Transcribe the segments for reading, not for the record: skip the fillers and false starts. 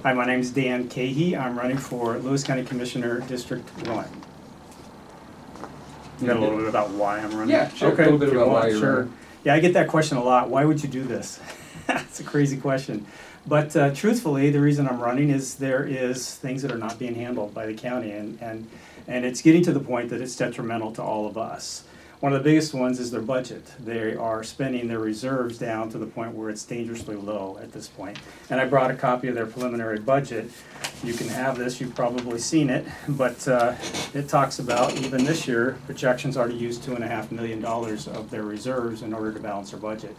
Hi, my name is Dan Keahey. I'm running for Lewis County Commissioner District 1. You got a little bit about why I'm running? Yeah, sure. Okay, A little bit if you about want, why you're sure. running. Yeah, I get that question a lot. Why would you do this? It's a crazy question. But truthfully, the reason I'm running is there is things that are not being handled by the county, and it's getting to the point that it's detrimental to all of us. One of the biggest ones is their budget. They are spending their reserves down to the point where it's dangerously low at this point. And I brought a copy of their preliminary budget. You can have this, you've probably seen it, but it talks about, even this year, projections are to use $2.5 million of their reserves in order to balance their budget.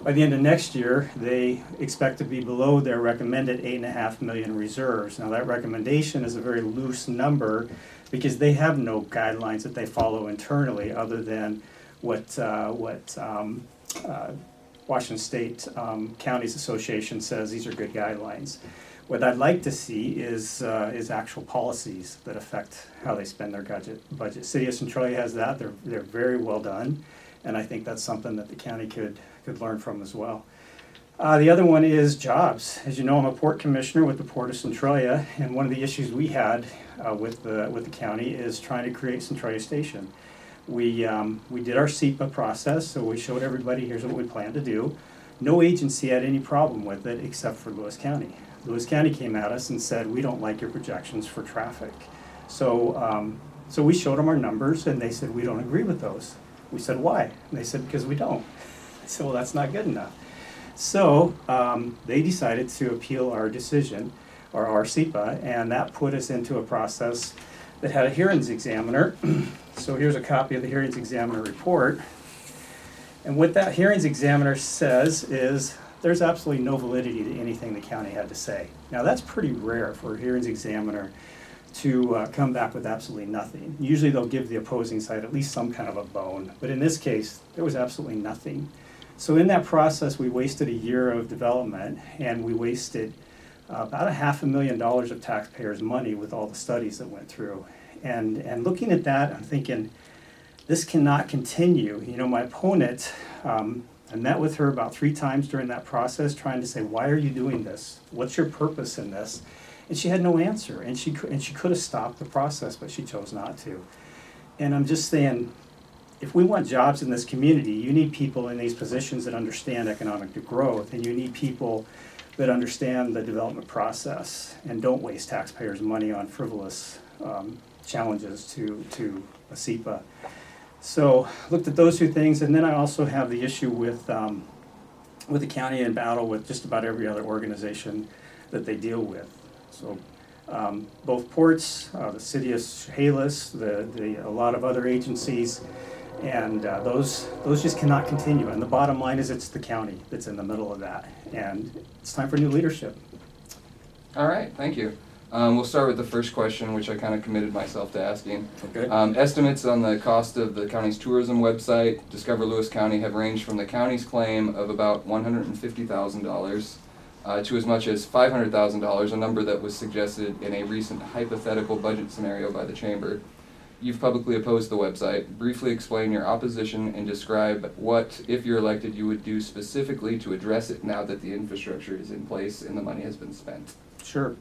By the end of next year, they expect to be below their recommended $8.5 million reserves. Now that recommendation is a very loose number because they have no guidelines that they follow internally other than what Washington State Counties Association says these are good guidelines. What I'd like to see is actual policies that affect how they spend their budget. City of Centralia has that. They're very well done, and I think that's something that the county could learn from as well. The other one is jobs. As you know, I'm a port commissioner with the Port of Centralia, and one of the issues we had with the county is trying to create Centralia Station. We did our SEPA process, so we showed everybody here's what we plan to do. No agency had any problem with it except for Lewis County. Lewis County came at us and said, we don't like your projections for traffic. So we showed them our numbers, and they said, we don't agree with those. We said, why? And they said, because we don't. I said, well, that's not good enough. So they decided to appeal our decision, or our SEPA, and that put us into a process that had a hearings examiner. So here's a copy of the hearings examiner report. And what that hearings examiner says is there's absolutely no validity to anything the county had to say. Now that's pretty rare for a hearings examiner to come back with absolutely nothing. Usually they'll give the opposing side at least some kind of a bone, but in this case, there was absolutely nothing. So in that process, we wasted a year of development, and we wasted about $500,000 of taxpayers' money with all the studies that went through. And looking at that, I'm thinking, this cannot continue. You know, my opponent, I met with her about 3 times during that process trying to say, why are you doing this? What's your purpose in this? And she had no answer, and she could have stopped the process, but she chose not to. And I'm just saying, if we want jobs in this community, you need people in these positions that understand economic growth, and you need people that understand the development process and don't waste taxpayers' money on frivolous challenges to a SEPA. So looked at those 2 things, and then I also have the issue with the county in battle with just about every other organization that they deal with. So both ports, the city of Keahey, a lot of other agencies, and those just cannot continue. And the bottom line is it's the county that's in the middle of that, and it's time for new leadership. All right, thank you. We'll start with the first question, which I kind of committed myself to asking. Okay. Estimates on the cost of the county's tourism website, Discover Lewis County, have ranged from the county's claim of about $150,000 to as much as $500,000, a number that was suggested in a recent hypothetical budget scenario by the Chamber. You've publicly opposed the website. Briefly explain your opposition and describe what, if you're elected, you would do specifically to address it now that the infrastructure is in place and the money has been spent. Sure.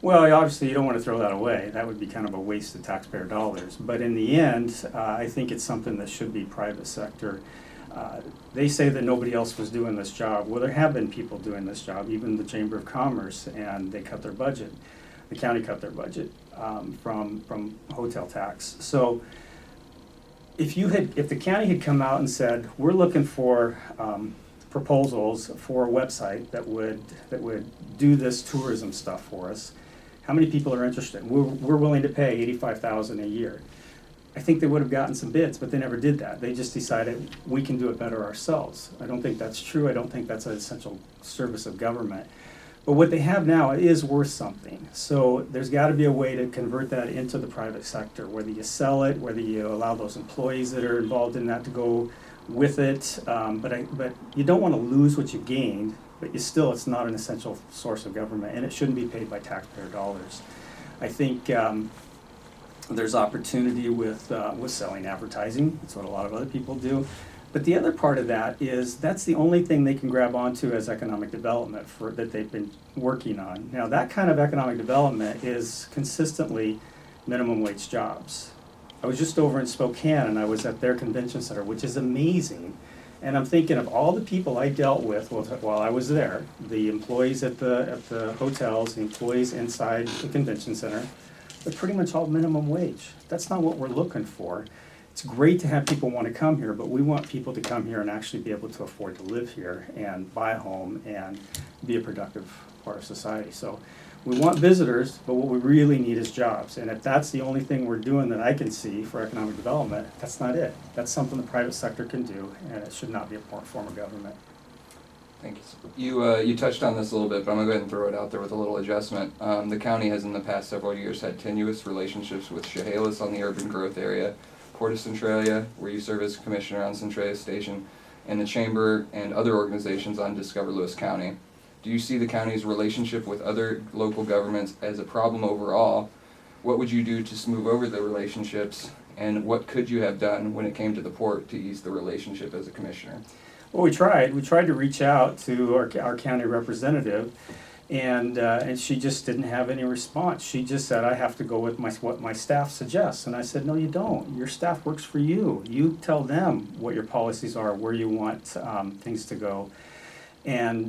Well, obviously you don't want to throw that away. That would be kind of a waste of taxpayer dollars. But in the end, I think it's something that should be private sector. They say that nobody else was doing this job. Well, there have been people doing this job, even the Chamber of Commerce, and they cut their budget. The county cut their budget from hotel tax. So if the county had come out and said, we're looking for proposals for a website that would do this tourism stuff for us, how many people are interested? We're willing to pay $85,000 a year. I think they would have gotten some bids, but they never did that. They just decided we can do it better ourselves. I don't think that's true. I don't think that's an essential service of government. But what they have now is worth something. So there's got to be a way to convert that into the private sector, whether you sell it, whether you allow those employees that are involved in that to go with it. But you don't want to lose what you gained, but it's not an essential source of government, and it shouldn't be paid by taxpayer dollars. I think there's opportunity with selling advertising. That's what a lot of other people do. But the other part of that is that's the only thing they can grab onto as economic development that they've been working on. Now, that kind of economic development is consistently minimum wage jobs. I was just over in Spokane and I was at their convention center, which is amazing. And I'm thinking of all the people I dealt with while I was there, the employees at the hotels, the employees inside the convention center, they're pretty much all minimum wage. That's not what we're looking for. It's great to have people want to come here, but we want people to come here and actually be able to afford to live here and buy a home and be a productive part of society. So we want visitors, but what we really need is jobs. And if that's the only thing we're doing that I can see for economic development, that's not it. That's something the private sector can do, and it should not be a form of government. Thank you. You touched on this a little bit, but I'm going to go ahead and throw it out there with a little adjustment. The county has in the past several years had tenuous relationships with Chehalis on the urban growth area, Port of Centralia, where you serve as commissioner on Centralia Station, and the Chamber and other organizations on Discover Lewis County. Do you see the county's relationship with other local governments as a problem overall? What would you do to smooth over the relationships, and what could you have done when it came to the port to ease the relationship as a commissioner? Well, we tried. We tried to reach out to our county representative, and she just didn't have any response. She just said, I have to go with what my staff suggests. And I said, no, you don't. Your staff works for you. You tell them what your policies are, where you want things to go. And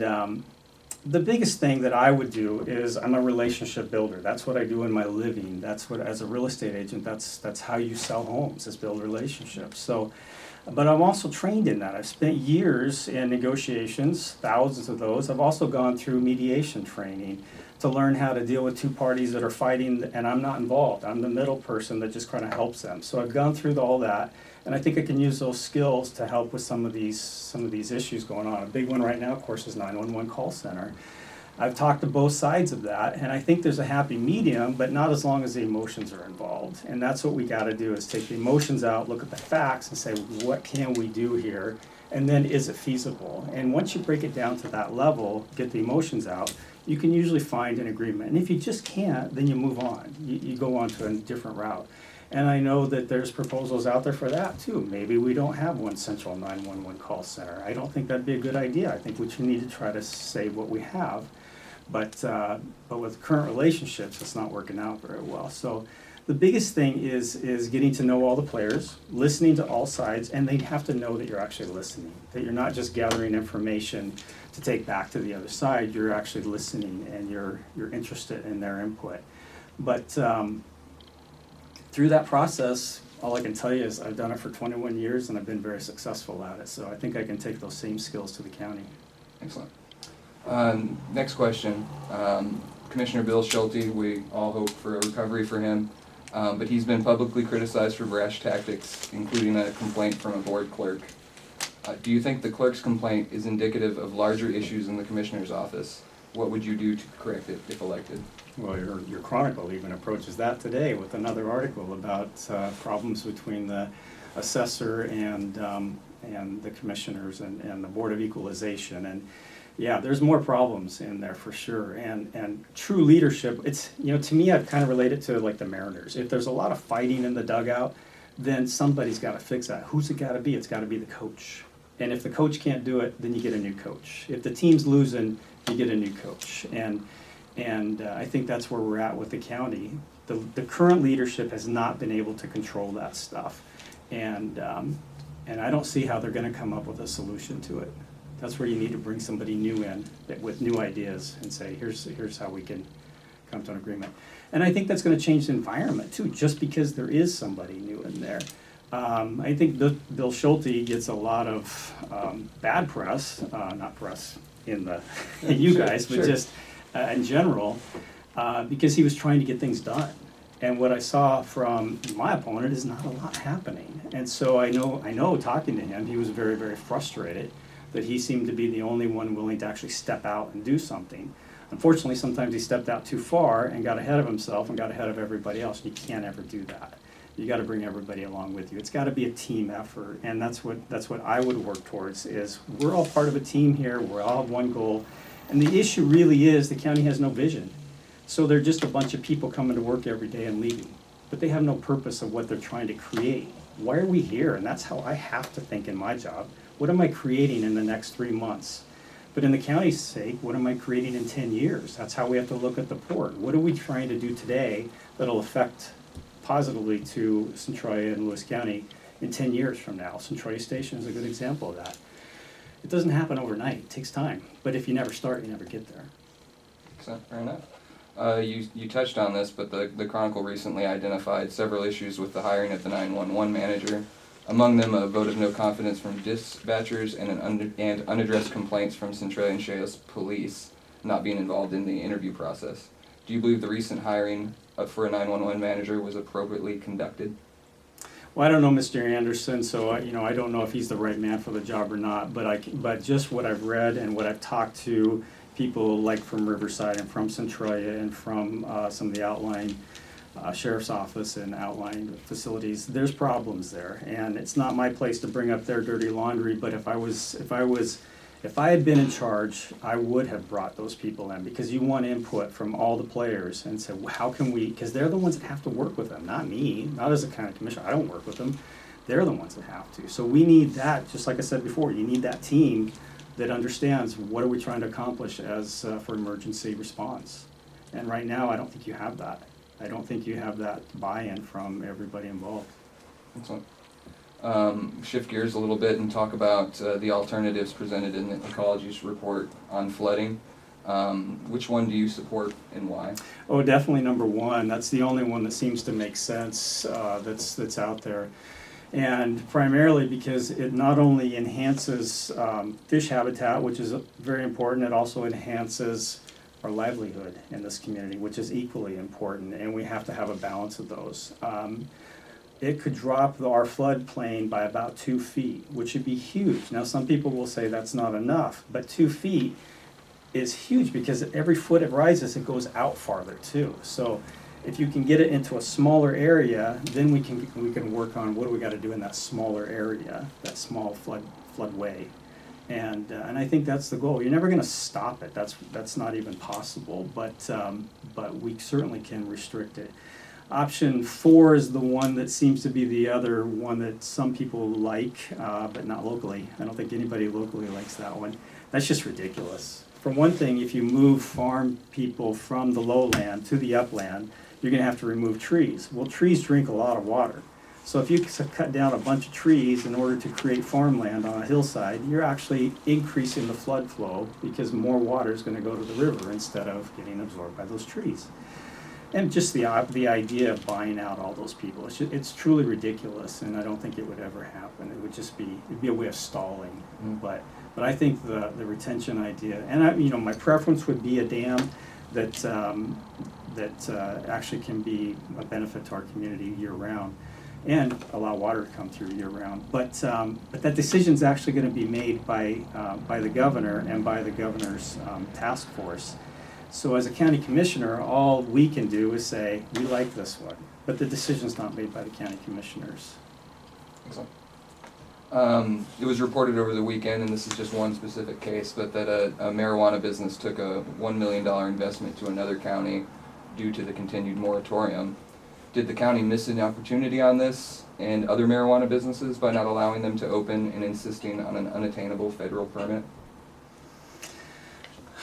the biggest thing that I would do is I'm a relationship builder. That's what I do in my living. That's what, as a real estate agent, that's how you sell homes, is build relationships. So, but I'm also trained in that. I've spent years in negotiations, thousands of those. I've also gone through mediation training to learn how to deal with two parties that are fighting, and I'm not involved. I'm the middle person that just kind of helps them. So I've gone through all that, and I think I can use those skills to help with some of these issues going on. A big one right now, of course, is 911 call center. I've talked to both sides of that, and I think there's a happy medium, but not as long as the emotions are involved. And that's what we got to do, is take the emotions out, look at the facts, and say, what can we do here? And then, is it feasible? And once you break it down to that level, get the emotions out, you can usually find an agreement. And if you just can't, then you move on. You go on to a different route. And I know that there's proposals out there for that too. Maybe we don't have one central 911 call center. I don't think that'd be a good idea. I think we should need to try to save what we have. But with current relationships, it's not working out very well. So the biggest thing is getting to know all the players, listening to all sides, and they have to know that you're actually listening, that you're not just gathering information to take back to the other side. You're actually listening, and you're interested in their input. But through that process, all I can tell you is I've done it for 21 years, and I've been very successful at it. So I think I can take those same skills to the county. Excellent. Next question. Commissioner Bill Schulte, we all hope for a recovery for him, but he's been publicly criticized for brash tactics, including a complaint from a board clerk. Do you think the clerk's complaint is indicative of larger issues in the commissioner's office? What would you do to correct it if elected? Well, your Chronicle even approaches that today with another article about problems between the assessor and the commissioners and the Board of Equalization. And yeah, there's more problems in there for sure. And true leadership, it's, to me, I've kind of related to like the Mariners. If there's a lot of fighting in the dugout, then somebody's got to fix that. Who's it got to be? It's got to be the coach. And if the coach can't do it, then you get a new coach. If the team's losing, you get a new coach. And I think that's where we're at with the county. The current leadership has not been able to control that stuff. And I don't see how they're going to come up with a solution to it. That's where you need to bring somebody new in with new ideas and say, here's how we can come to an agreement. And I think that's going to change the environment too, just because there is somebody new in there. I think Bill Schulte gets a lot of bad press, not press in the in you guys, but just in general, because he was trying to get things done. And what I saw from my opponent is not a lot happening. And so I know talking to him, he was very, very frustrated that he seemed to be the only one willing to actually step out and do something. Unfortunately, sometimes he stepped out too far and got ahead of himself and got ahead of everybody else. You can't ever do that. You got to bring everybody along with you. It's got to be a team effort, and that's what I would work towards. Is we're all part of a team here. We all have one goal, and the issue really is the county has no vision. So they're just a bunch of people coming to work every day and leaving, but they have no purpose of what they're trying to create. Why are we here? And that's how I have to think in my job. What am I creating in the next 3 months? But in the county's sake, what am I creating in 10 years? That's how we have to look at the port. What are we trying to do today that'll affect positively to Centralia and Lewis County in 10 years from now? Centralia Station is a good example of that. It doesn't happen overnight, it takes time. But if you never start, you never get there. So, fair enough. You touched on this, but the Chronicle recently identified several issues with the hiring of the 911 manager. Among them, a vote of no confidence from dispatchers and unaddressed complaints from Centralia and Shayla's police not being involved in the interview process. Do you believe the recent hiring for a 911 manager was appropriately conducted? Well, I don't know Mr. Anderson, so I don't know if he's the right man for the job or not. But just what I've read and what I've talked to people like from Riverside and from Centralia and from some of the outlying sheriff's office and outlying facilities, there's problems there, and it's not my place to bring up their dirty laundry. But if I had been in charge, I would have brought those people in, because you want input from all the players and say, well, how can we, because they're the ones that have to work with them, not me, not as a county commissioner. I don't work with them. They're the ones that have to. So we need that, just like I said before, you need that team that understands what are we trying to accomplish as for emergency response. And right now, I don't think you have that. I don't think you have that buy-in from everybody involved. Excellent. Shift gears a little bit and talk about the alternatives presented in the ecology's report on flooding. Which one do you support and why? Oh, definitely number one. That's the only one that seems to make sense that's out there. And primarily because it not only enhances fish habitat, which is very important, it also enhances our livelihood in this community, which is equally important, and we have to have a balance of those. It could drop our floodplain by about 2 feet, which would be huge. Now, some people will say that's not enough, but 2 feet is huge, because every foot it rises, it goes out farther too. So if you can get it into a smaller area, then we can work on what do we got to do in that smaller area, that small floodway. And I think that's the goal. You're never going to stop it. That's not even possible. But we certainly can restrict it. Option 4 is the one that seems to be the other one that some people like, but not locally. I don't think anybody locally likes that one. That's just ridiculous. For one thing, if you move farm people from the lowland to the upland, you're going to have to remove trees. Well, trees drink a lot of water. So if you cut down a bunch of trees in order to create farmland on a hillside, you're actually increasing the flood flow, because more water is going to go to the river instead of getting absorbed by those trees. And just the idea of buying out all those people, it's truly ridiculous, and I don't think it would ever happen. It would just it'd be a way of stalling. But I think the retention idea, and my preference would be a dam that actually can be a benefit to our community year round, and allow water to come through year round. But that decision's actually going to be made by the governor and by the governor's task force. So as a county commissioner, all we can do is say, we like this one, but the decision's not made by the county commissioners. Excellent. It was reported over the weekend, and this is just one specific case, but that a marijuana business took a $1 million investment to another county due to the continued moratorium. Did the county miss an opportunity on this and other marijuana businesses by not allowing them to open and insisting on an unattainable federal permit?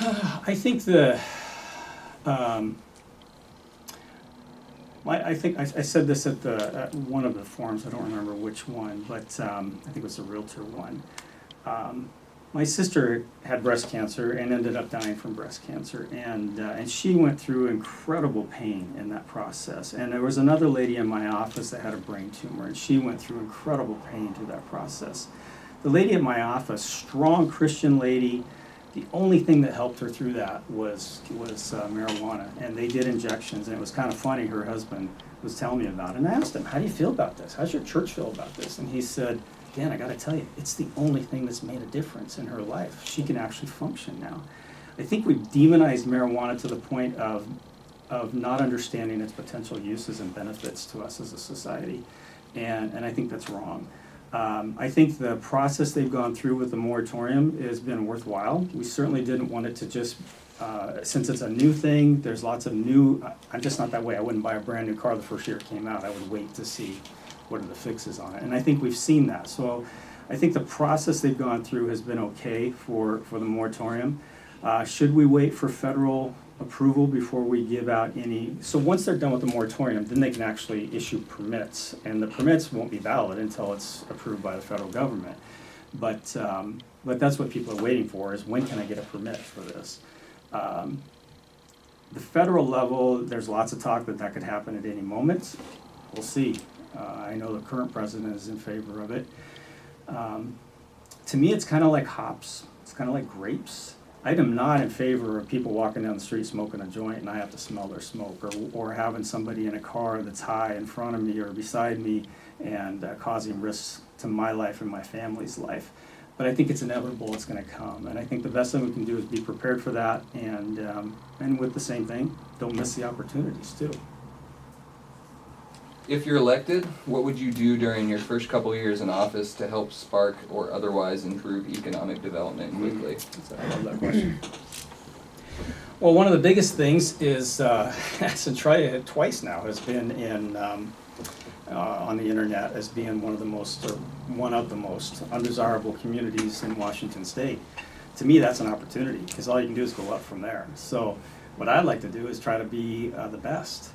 I think I think I said this at one of the forums. I don't remember which one, but I think it was the Realtor one. My sister had breast cancer and ended up dying from breast cancer, and she went through incredible pain in that process. And there was another lady in my office that had a brain tumor, and she went through incredible pain through that process. The lady at my office, strong Christian lady, the only thing that helped her through that was marijuana, and they did injections. And it was kind of funny. Her husband was telling me about it, and I asked him, "How do you feel about this? How's your church feel about this?" And he said, "Dan, I got to tell you, it's the only thing that's made a difference in her life. She can actually function now." I think we've demonized marijuana to the point of not understanding its potential uses and benefits to us as a society, and I think that's wrong. I think the process they've gone through with the moratorium has been worthwhile. We certainly didn't want it to just, since it's a new thing, there's lots of new, I'm just not that way. I wouldn't buy a brand new car the first year it came out. I would wait to see what are the fixes on it. And I think we've seen that. So I think the process they've gone through has been okay for the moratorium. Should we wait for federal approval before we give out any? So once they're done with the moratorium, then they can actually issue permits, and the permits won't be valid until it's approved by the federal government. But that's what people are waiting for, is when can I get a permit for this? The federal level, there's lots of talk that could happen at any moment. We'll see. I know the current president is in favor of it. To me, it's kind of like hops. It's kind of like grapes. I am not in favor of people walking down the street smoking a joint and I have to smell their smoke, or having somebody in a car that's high in front of me or beside me and causing risks to my life and my family's life. But I think it's inevitable, it's going to come, and I think the best thing we can do is be prepared for that, and with the same thing, don't miss the opportunities too. If you're elected, what would you do during your first couple of years in office to help spark or otherwise improve economic development quickly? I love that question. Well, one of the biggest things is Centralia twice now has been in on the internet as being one of the most undesirable communities in Washington State. To me, that's an opportunity, because all you can do is go up from there. So what I'd like to do is try to be the best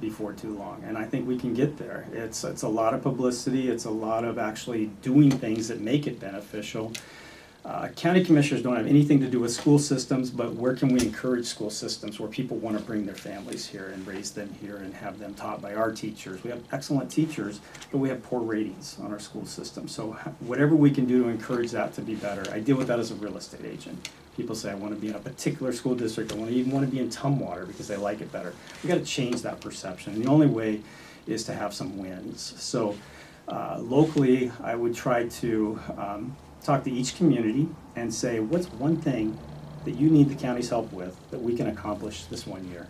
before too long, and I think we can get there. It's a lot of publicity, it's a lot of actually doing things that make it beneficial. County commissioners don't have anything to do with school systems, but where can we encourage school systems where people want to bring their families here and raise them here and have them taught by our teachers? We have excellent teachers, but we have poor ratings on our school system. So whatever we can do to encourage that to be better. I deal with that as a real estate agent. People say, I want to be in a particular school district, I even want to be in Tumwater because they like it better. We got to change that perception, and the only way is to have some wins. So locally, I would try to talk to each community and say, what's one thing that you need the county's help with that we can accomplish this one year?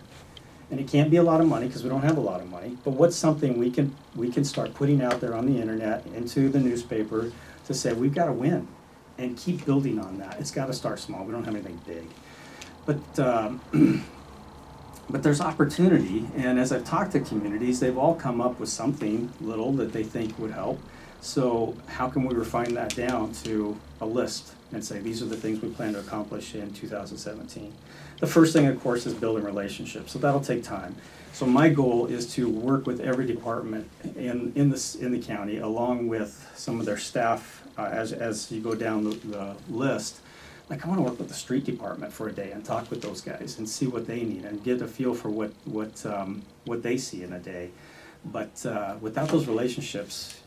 And it can't be a lot of money because we don't have a lot of money, but what's something we can start putting out there on the internet, into the newspaper, to say we've got to win and keep building on that. It's got to start small. We don't have anything big. But there's opportunity, and as I've talked to communities, they've all come up with something little that they think would help. So how can we refine that down to a list and say, these are the things we plan to accomplish in 2017? The first thing, of course, is building relationships, so that'll take time. So my goal is to work with every department in the county, along with some of their staff, as you go down the list. Like, I want to work with the street department for a day and talk with those guys and see what they need and get a feel for what they see in a day. But without those relationships,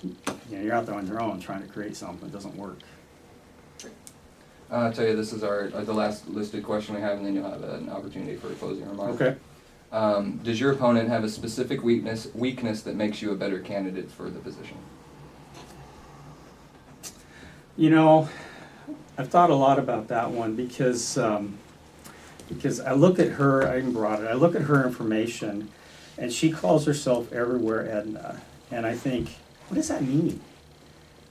you're out there on your own trying to create something that doesn't work. I'll tell you, this is the last listed question we have, and then you'll have an opportunity for a closing remark. Okay. Does your opponent have a specific weakness that makes you a better candidate for the position? I've thought a lot about that one because I look at her, I even brought it, I look at her information, and she calls herself Everywhere Edna. And I think, what does that mean?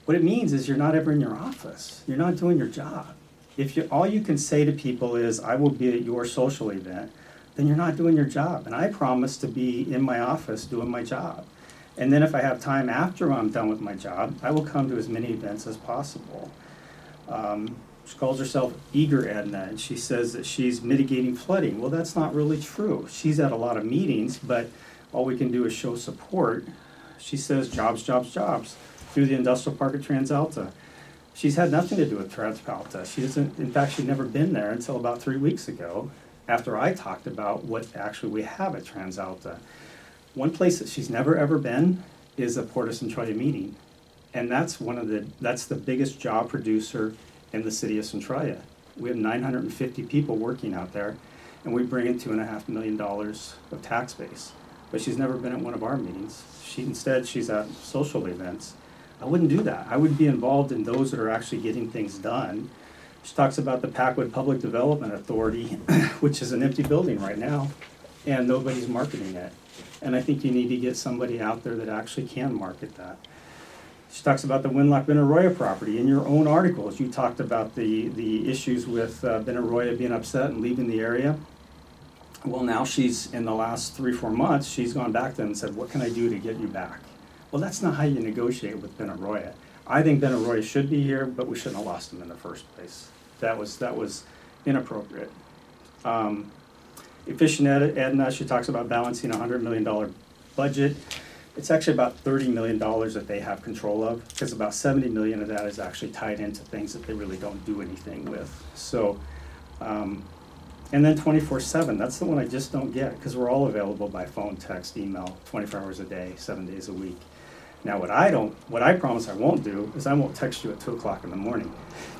What it means is you're not ever in your office. You're not doing your job. If all you can say to people is, I will be at your social event, then you're not doing your job. And I promise to be in my office doing my job. And then if I have time after I'm done with my job, I will come to as many events as possible. She calls herself Eager Edna, and she says that she's mitigating flooding. Well, that's not really true. She's at a lot of meetings, but all we can do is show support. She says jobs, jobs, jobs through the industrial park at TransAlta. She's had nothing to do with TransAlta. She doesn't, in fact, she'd never been there until about 3 weeks ago, after I talked about what actually we have at TransAlta. One place that she's never ever been is a Port of Centralia meeting, and that's the biggest job producer in the city of Centralia. We have 950 people working out there, and we bring in $2.5 million of tax base. But she's never been at one of our meetings. Instead, she's at social events. I wouldn't do that. I would be involved in those that are actually getting things done. She talks about the Packwood Public Development Authority, which is an empty building right now, and nobody's marketing it. And I think you need to get somebody out there that actually can market that. She talks about the Winlock Benaroya property. In your own articles, you talked about the issues with Benaroya being upset and leaving the area. Well, now she's, in the last 3-4 months, she's gone back to them and said, what can I do to get you back? Well, that's not how you negotiate with Benaroya. I think Ben Arroyo should be here, but we shouldn't have lost him in the first place. That was inappropriate. Efficient Edna, she talks about balancing a $100 million budget. It's actually about $30 million that they have control of, because about 70 million of that is actually tied into things that they really don't do anything with. So, and then 24/7, that's the one I just don't get, because we're all available by phone, text, email, 24 hours a day, 7 days a week. Now, what I promise I won't do is I won't text you at 2 o'clock in the morning,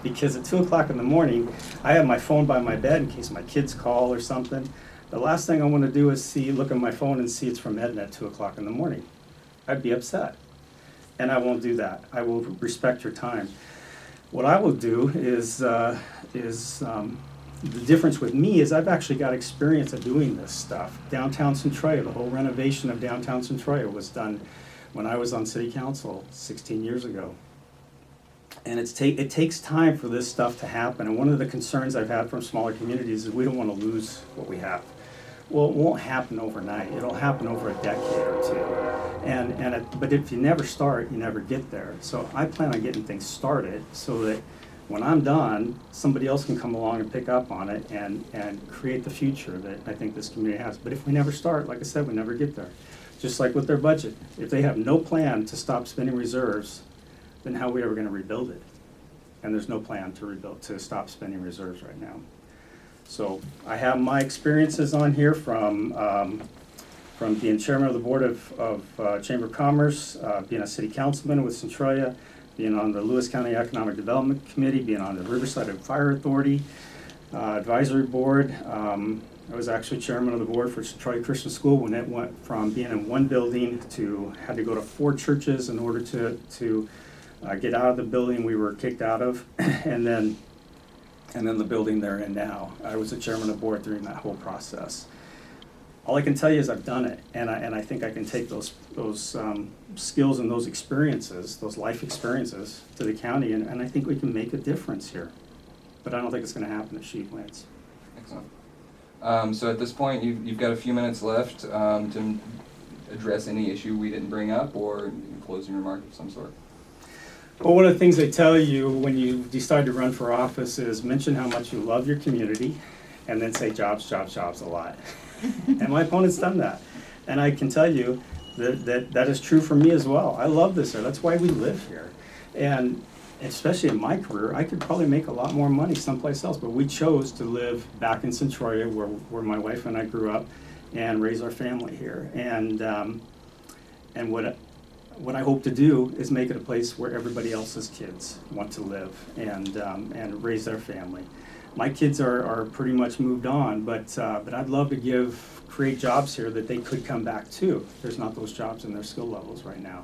because at 2 o'clock in the morning, I have my phone by my bed in case my kids call or something. The last thing I want to do is look at my phone and see it's from Edna at 2 o'clock in the morning. I'd be upset, and I won't do that. I will respect your time. What I will do is the difference with me is I've actually got experience of doing this stuff. Downtown Centralia, the whole renovation of downtown Centralia was done when I was on city council 16 years ago. And it takes time for this stuff to happen. And one of the concerns I've had from smaller communities is we don't want to lose what we have. Well, it won't happen overnight. It'll happen over a decade or two. But if you never start, you never get there. So I plan on getting things started so that when I'm done, somebody else can come along and pick up on it and create the future that I think this community has. But if we never start, like I said, we never get there. Just like with their budget. If they have no plan to stop spending reserves, then how are we ever going to rebuild it? And there's no plan to stop spending reserves right now. So I have my experiences on here from being chairman of the board of Chamber of Commerce, being a city councilman with Centralia, being on the Lewis County Economic Development Committee, being on the Riverside Fire Authority Advisory Board. I was actually chairman of the board for Centralia Christian School when it went from being in one building to had to go to 4 churches in order to get out of the building we were kicked out of, and then the building they're in now. I was the chairman of the board during that whole process. All I can tell you is I've done it, and I think I can take those skills and those experiences, those life experiences, to the county, and I think we can make a difference here. But I don't think it's going to happen at Sheeplands. Excellent. So at this point, you've got a few minutes left to address any issue we didn't bring up, or closing remark of some sort. Well, one of the things they tell you when you decide to run for office is mention how much you love your community, and then say jobs, jobs, jobs a lot. And my opponent's done that. And I can tell you that is true for me as well. I love this here. That's why we live here. And especially in my career, I could probably make a lot more money someplace else, but we chose to live back in Centralia where my wife and I grew up and raise our family here. And what I hope to do is make it a place where everybody else's kids want to live and raise their family. My kids are pretty much moved on, but I'd love to create jobs here that they could come back to. There's not those jobs in their skill levels right now.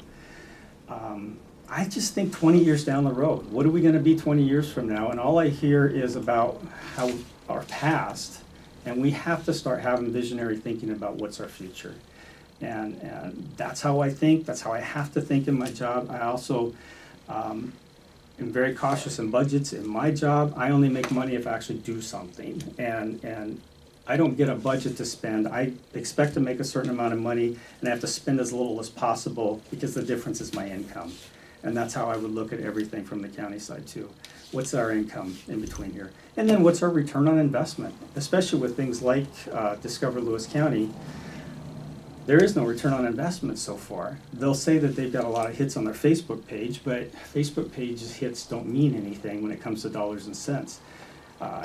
I just think 20 years down the road, what are we going to be 20 years from now? And all I hear is about how our past, and we have to start having visionary thinking about what's our future. And that's how I think, that's how I have to think in my job. I also am very cautious in budgets. In my job, I only make money if I actually do something. And I don't get a budget to spend. I expect to make a certain amount of money, and I have to spend as little as possible because the difference is my income. And that's how I would look at everything from the county side too. What's our income in between here? And then what's our return on investment? Especially with things like Discover Lewis County, there is no return on investment so far. They'll say that they've got a lot of hits on their Facebook page, but Facebook page hits don't mean anything when it comes to dollars and cents.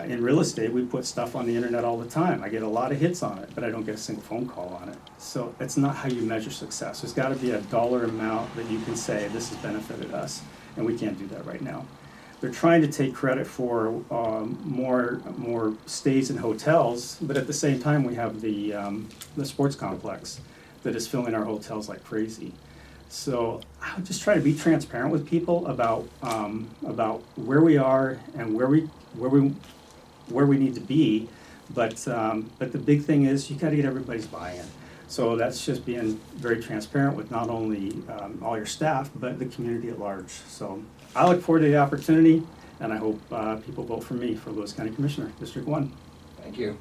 In real estate, we put stuff on the internet all the time. I get a lot of hits on it, but I don't get a single phone call on it. So that's not how you measure success. There's got to be a dollar amount that you can say, this has benefited us, and we can't do that right now. They're trying to take credit for more stays in hotels, but at the same time, we have the sports complex that is filling our hotels like crazy. So I would just try to be transparent with people about where we are and where we need to be. But the big thing is you got to get everybody's buy-in. So that's just being very transparent with not only all your staff, but the community at large. So I look forward to the opportunity, and I hope people vote for me for Lewis County Commissioner, District 1. Thank you.